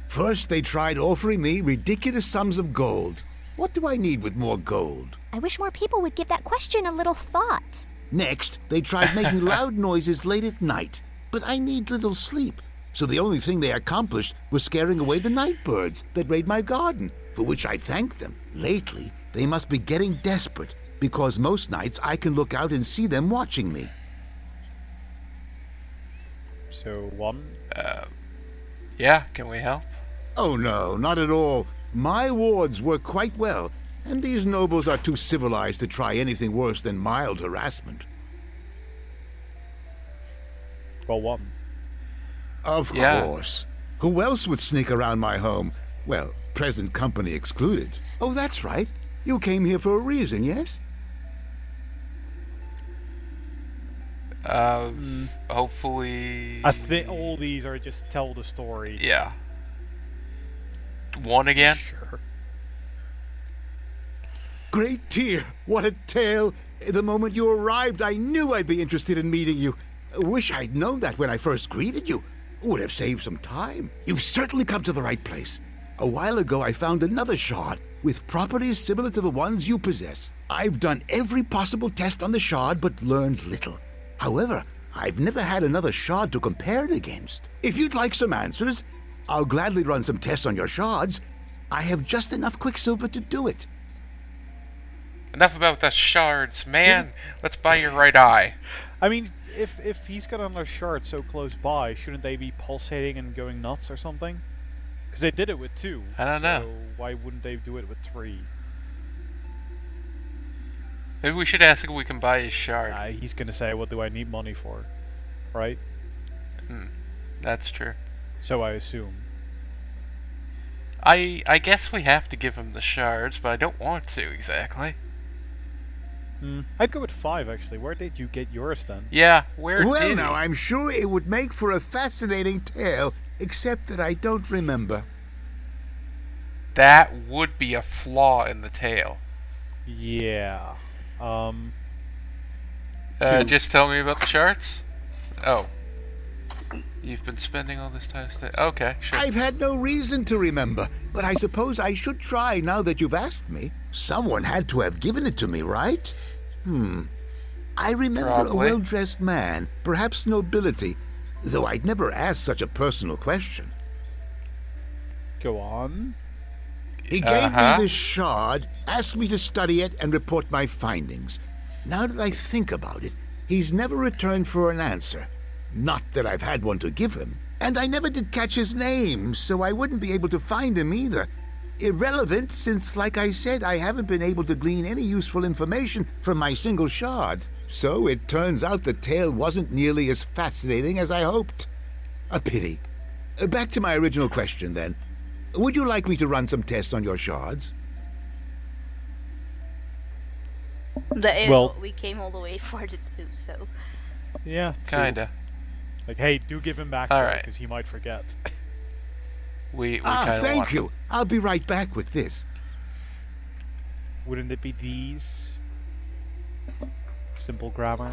First, they tried offering me ridiculous sums of gold. What do I need with more gold? I wish more people would give that question a little thought. Next, they tried making loud noises late at night, but I need little sleep. So the only thing they accomplished was scaring away the night birds that raid my garden, for which I thank them. Lately, they must be getting desperate, because most nights I can look out and see them watching me. So 1. Yeah, can we help? Oh no, not at all. My wards work quite well, and these nobles are too civilized to try anything worse than mild harassment. Well, 1. Of course. Who else would sneak around my home? Well, present company excluded. Oh, that's right. You came here for a reason, yes? Hopefully... I think all these are just tell the story. Yeah. 1 again? Sure. Great dear, what a tale. The moment you arrived, I knew I'd be interested in meeting you. Wish I'd known that when I first greeted you. Would have saved some time. You've certainly come to the right place. A while ago, I found another shard with properties similar to the ones you possess. I've done every possible test on the shard, but learned little. However, I've never had another shard to compare it against. If you'd like some answers, I'll gladly run some tests on your shards. I have just enough quicksilver to do it. Enough about the shards, man. Let's buy your right eye. I mean, if he's got another shard so close by, shouldn't they be pulsating and going nuts or something? Because they did it with 2. I don't know. So why wouldn't they do it with 3? Maybe we should ask if we can buy his shard. He's gonna say, what do I need money for? Right? That's true. So I assume. I guess we have to give him the shards, but I don't want to exactly. I'd go with 5 actually. Where did you get yours then? Yeah, where Well, did now, he? I'm sure it would make for a fascinating tale, except that I don't remember. That would be a flaw in the tale. Yeah. 2. Just tell me about the shards? Oh. You've been spending all this time okay, sure. I've had no reason to remember, but I suppose I should try now that you've asked me. Someone had to have given it to me, right? I remember Probably. a well-dressed man, perhaps nobility, though I'd never asked such a personal question. Go on. He gave me this shard, asked me to study it and report my findings. Now that I think about it, he's never returned for an answer. Not that I've had one to give him. And I never did catch his name, so I wouldn't be able to find him either. Irrelevant, since, like I said, I haven't been able to glean any useful information from my single shard. So it turns out the tale wasn't nearly as fascinating as I hoped. A pity. Back to my original question, then. Would you like me to run some tests on your shards? That is Well- what we came all the way for to do, so... Yeah. 2. Kinda. Like, hey, do give him back, Alright. because he might forget. We kinda Thank want you. I'll be right back with this. Wouldn't it be these? Simple grammar.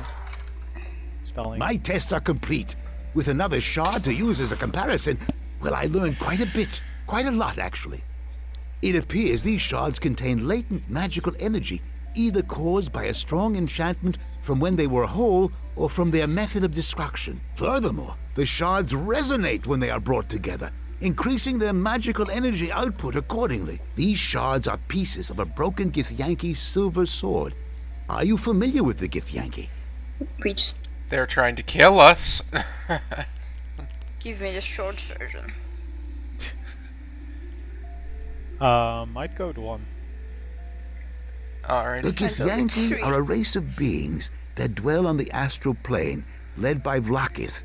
Spelling. My tests are complete. With another shard to use as a comparison, well, I learned quite a bit. Quite a lot, actually. It appears these shards contain latent magical energy, either caused by a strong enchantment from when they were whole or from their method of destruction. Furthermore, the shards resonate when they are brought together, increasing their magical energy output accordingly. These shards are pieces of a broken Githyanki silver sword. Are you familiar with the Githyanki? Preach. They're trying to kill us. Give me the short version. I'd go with 1. Alright. The go with Githyanki 3. are a race of beings that dwell on the astral plane, led by Vlakith,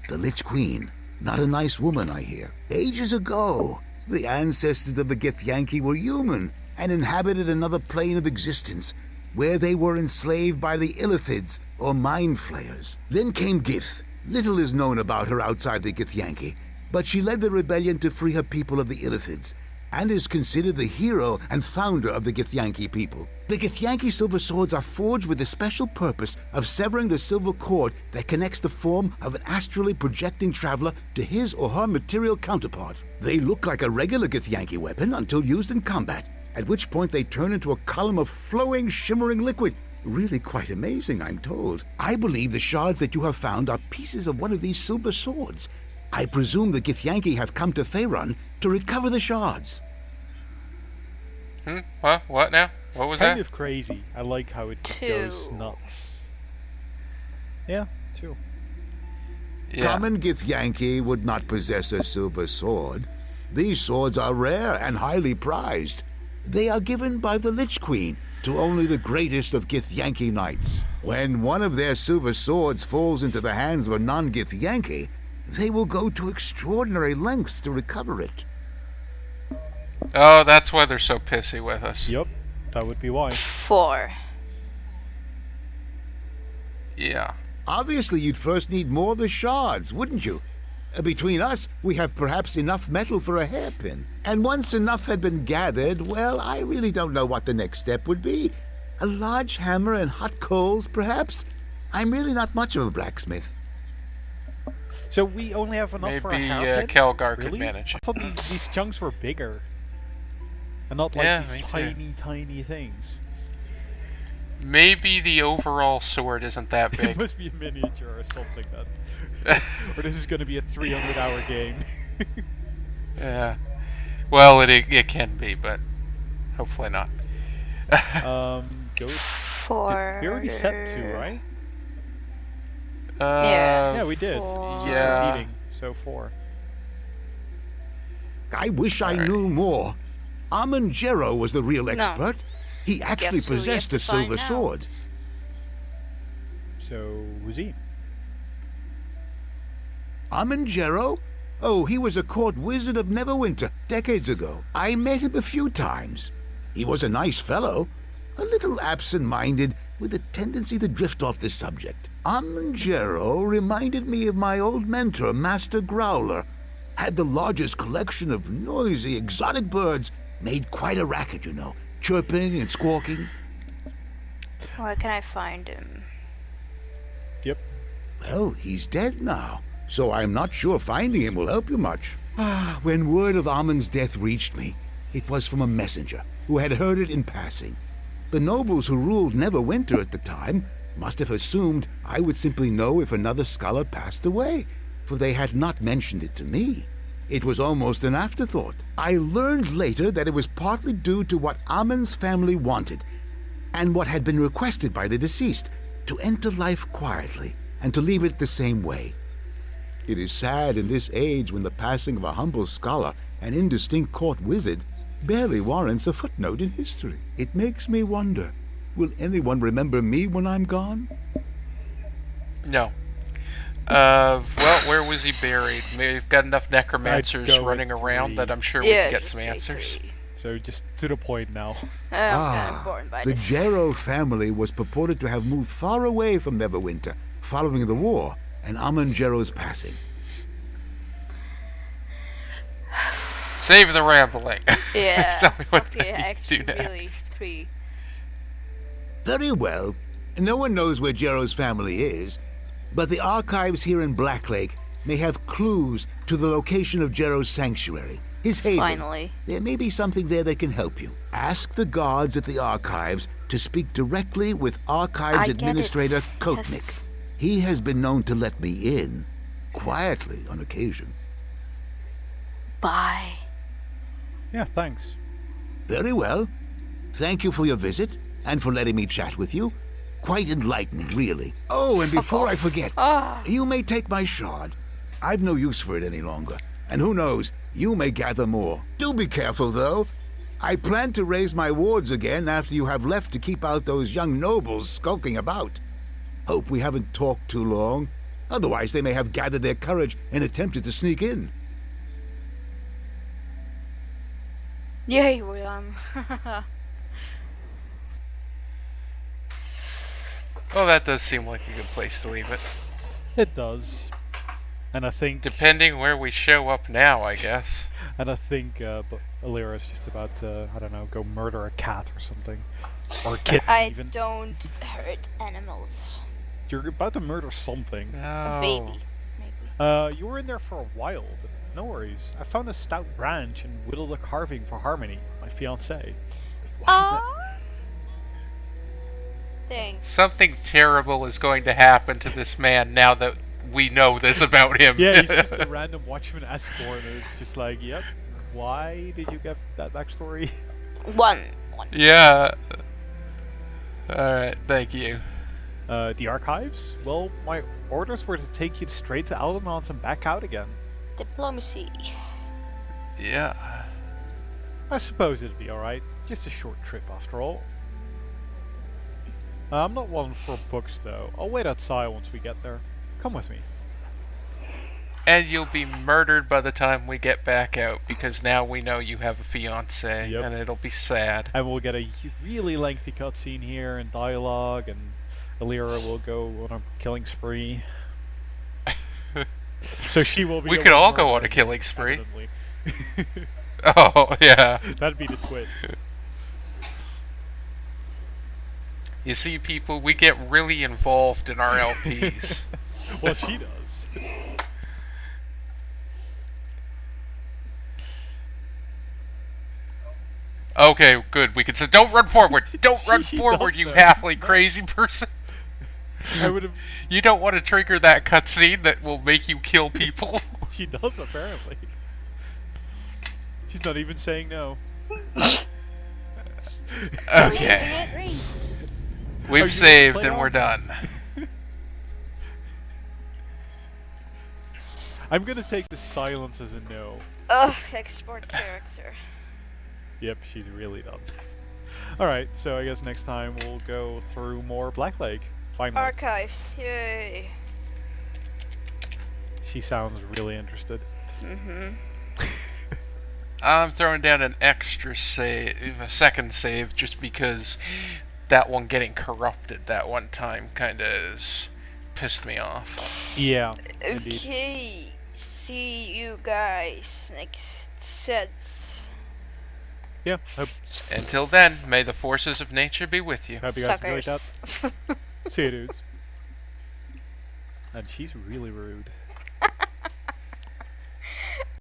the Lich Queen. Not a nice woman, I hear. Ages ago, the ancestors of the Githyanki were human and inhabited another plane of existence, where they were enslaved by the Illithids, or Mind Flayers. Then came Gith. Little is known about her outside the Githyanki, but she led the rebellion to free her people of the Illithids. and is considered the hero and founder of the Githyanki people. The Githyanki silver swords are forged with the special purpose of severing the silver cord that connects the form of an astrally projecting traveler to his or her material counterpart. They look like a regular Githyanki weapon until used in combat, at which point they turn into a column of flowing, shimmering liquid. Really quite amazing, I'm told. I believe the shards that you have found are pieces of one of these silver swords. I presume the Githyanki have come to Faerun to recover the shards. Huh? What now? What was Kind that? of crazy. I like how it goes nuts. Yeah, 2. Yeah. Common Githyanki would not possess a silver sword. These swords are rare and highly prized. They are given by the Lich Queen to only the greatest of Githyanki knights. When one of their silver swords falls into the hands of a non-Githyanki, they will go to extraordinary lengths to recover it. Oh, that's why they're so pissy with us. Yup, that would be why. 4. Yeah. Obviously, you'd first need more of the shards, wouldn't you? Between us, we have perhaps enough metal for a hairpin. And once enough had been gathered, well, I really don't know what the next step would be. A large hammer and hot coals, perhaps? I'm really not much of a blacksmith. So we only have enough for a Maybe hairpin? Kelgar could Really? manage I it. thought these chunks were bigger. And not like Yeah, me these too. tiny, tiny things. Maybe the overall sword isn't that It big. must be a miniature or something then. Or this is going to be a 300-hour game. Yeah. Well, it can be, but hopefully not. Go. 4. We already set 2, right? Yeah. Yeah, we did. 4. Yeah. Eating, so 4. I wish I Alright. knew more. Amon Jero was the real expert. He actually Guess who we have possessed to a silver find now. sword. So, who's he? Amon Jero? Oh, he was a court wizard of Neverwinter decades ago. I met him a few times. He was a nice fellow, a little absent-minded, with a tendency to drift off the subject. Amon Jero reminded me of my old mentor, Master Growler. Had the largest collection of noisy, exotic birds, made quite a racket, you know, chirping and squawking. Where can I find him? Yep. Well, he's dead now, so I'm not sure finding him will help you much. When word of Amon's death reached me, it was from a messenger who had heard it in passing. The nobles who ruled Neverwinter at the time must have assumed I would simply know if another scholar passed away, for they had not mentioned it to me. It was almost an afterthought. I learned later that it was partly due to what Amon's family wanted, and what had been requested by the deceased, to enter life quietly and to leave it the same way. It is sad in this age when the passing of a humble scholar and indistinct court wizard barely warrants a footnote in history. It makes me wonder, will anyone remember me when I'm gone? No. Well, where was he buried? We've got enough necromancers I'd go running with around 3. that I'm sure we Yeah, can get just some say answers. 3. So just to the point now. I'm kinda bored by The this. Jero family was purported to have moved far away from Neverwinter following the war and Amon Jero's passing. Save the rambling. Yeah, Tell me what fuck they yeah, actually, do next. really, 3. Very well. No one knows where Jero's family is, but the archives here in Blacklake may have clues to the location of Jero's sanctuary, his haven. Finally. There may be something there that can help you. Ask the guards at the archives to speak directly with Archives I get Administrator it. Kotnik. Yes. He has been known to let me in, quietly on occasion. Bye. Yeah, thanks. Very well. Thank you for your visit and for letting me chat with you. Quite enlightening, really. Oh, and Fuck before I off. forget, Ah. you may take my shard. I've no use for it any longer. And who knows, you may gather more. Do be careful, though. I plan to raise my wards again after you have left to keep out those young nobles skulking about. Hope we haven't talked too long. Otherwise, they may have gathered their courage and attempted to sneak in. Yay, William. Well, that does seem like a good place to leave it. It does. And I think... Depending where we show up now, I guess. And I think Alira's just about to, I don't know, go murder a cat or something. Or a kitten, I even. don't hurt animals. You're about to murder something. A baby, maybe. You were in there for a while, but no worries. I found a stout branch and whittled a carving for Harmony, my fiancée. Thanks. Something terrible is going to happen to this man now that we know this about him. Yeah, he's just a random watchman escort, and it's just like, yep, why did you get that backstory? One. Yeah. Alright, thank you. The archives? Well, my orders were to take you straight to Aldenons and back out again. Diplomacy. Yeah. I suppose it'd be alright. Just a short trip after all. I'm not one for books though. I'll wait outside once we get there. Come with me. And you'll be murdered by the time we get back out, because now we know you have a fiancé, Yep. and it'll be sad. And we'll get a really lengthy cutscene here and dialogue, and Alira will go on a killing spree. So she will be. We could all go on a killing spree. Evidently. Oh, yeah. That'd be the twist. You see, people, we get really involved in our LPs. Well, she does. Okay, good. We can say, don't run forward. Don't run She forward, does you though. halfly crazy person. I would have. You don't want to trigger that cutscene that will make you kill people. She does apparently. She's not even saying no. Okay. Are We've you saved gonna and play we're on? done. I'm gonna take the silence as a no. Ugh, export character. Yep, she's really done. Alright, so I guess next time we'll go through more Black Lake. Finally. Archives, yay. She sounds really interested. I'm throwing down an extra save, a second save, just because that one getting corrupted that one time kind of pissed me off. Yeah, indeed. Okay, see you guys next set. Yeah, hope Until then, may the forces of nature be with you. you guys enjoyed Suckers. that. See you dudes. And she's really rude.